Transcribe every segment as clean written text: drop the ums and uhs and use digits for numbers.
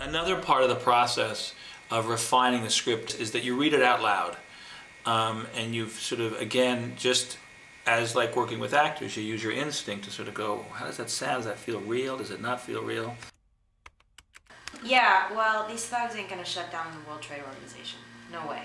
Another part of the process of refining the script is that you read it out loud. And you've sort of, again, just as like working with actors, you use your instinct to sort of go, how does that sound? Does that feel real? Does it not feel real? Yeah, well, these thugs ain't gonna shut down the World Trade Organization. No way.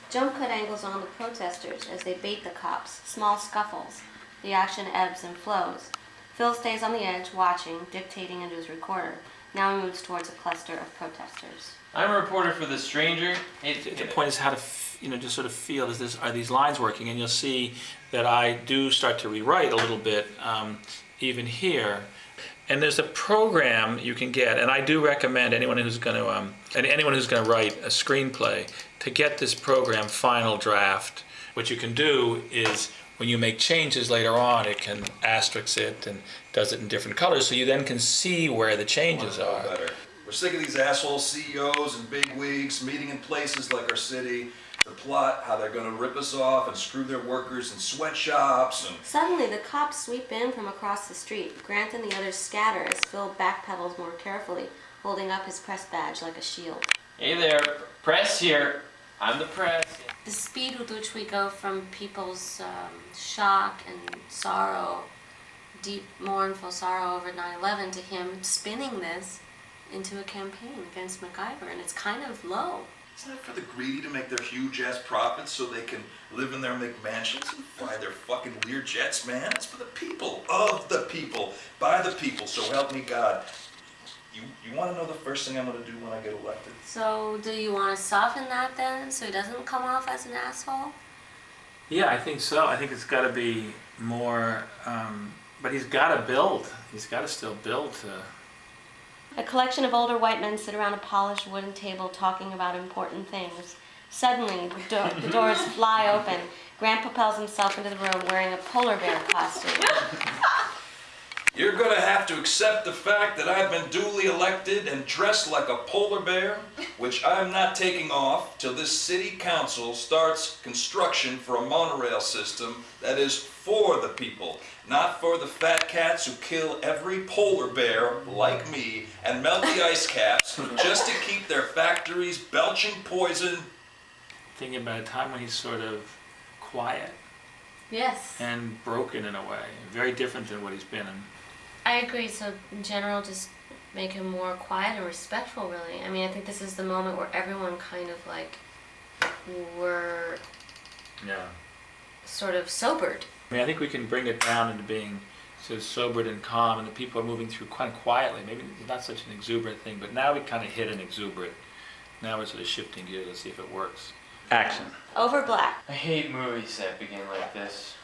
Jump cut angles on the protesters as they bait the cops, small scuffles. The action ebbs and flows. Phil stays on the edge, watching, dictating into his recorder. Now he moves towards a cluster of protesters. I'm a reporter for The Stranger. The point is how to, just sort of feel, are these lines working? And you'll see that I do start to rewrite a little bit, even here. And there's a program you can get, and I do recommend anyone who's going to write a screenplay to get this program, Final Draft. What you can do is, when you make changes later on, it can asterisk it and does it in different colors, so you then can see where the changes are. We're sick of these asshole CEOs and bigwigs meeting in places like our city to plot how they're going to rip us off and screw their workers in sweatshops. And Suddenly, the cops sweep in from across the street. Grant and the others scatter as Phil backpedals more carefully, holding up his press badge like a shield. Hey there, press here. I'm the press. The speed with which we go from people's shock and sorrow, deep mournful sorrow over 9/11, to him spinning this into a campaign against MacGyver, and it's kind of low. it's not for the greedy to make their huge-ass profits so they can live in their McMansions and fly their fucking Lear jets, man. It's for the people, of the people, by the people, so help me God. You want to know the first thing I'm going to do when I get elected? So do you want to soften that then, so he doesn't come off as an asshole? Yeah, I think so. I think it's got to be more, but he's got to build. He's got to still build to... A collection of older white men sit around a polished wooden table talking about important things. Suddenly, the doors fly open. Grant propels himself into the room wearing a polar bear costume. You're going to have to accept the fact that I've been duly elected and dressed like a polar bear, which I'm not taking off till this city council starts construction for a monorail system that is for the people, not for the fat cats who kill every polar bear, like me, and melt the ice caps just to keep their factories belching poison. Thinking about a time when he's sort of quiet Yes. and broken in a way, very different than what he's been in. I agree. So in general, just make him more quiet and respectful, really. I mean, I think this is the moment where everyone kind of like were sort of sobered. I mean, I think we can bring it down into being sort of sobered and calm, and the people are moving through kind of quietly. Maybe it's not such an exuberant thing, but now we kind of hit an exuberant. Now we're sort of shifting gears. Let's see if it works. Action. Over black. I hate movies that begin like this.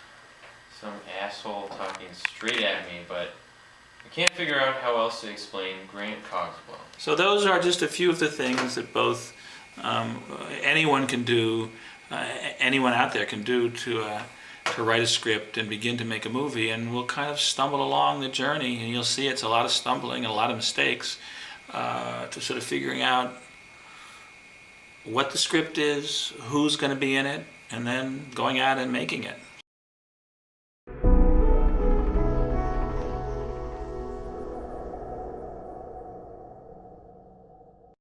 Some asshole talking straight at me, but I can't figure out how else to explain Grant Cogswell. So those are just a few of the things that both anyone can do, anyone out there can do to write a script and begin to make a movie, and we'll kind of stumble along the journey, and you'll see it's a lot of stumbling and a lot of mistakes to sort of figuring out what the script is, who's going to be in it, and then going out and making it.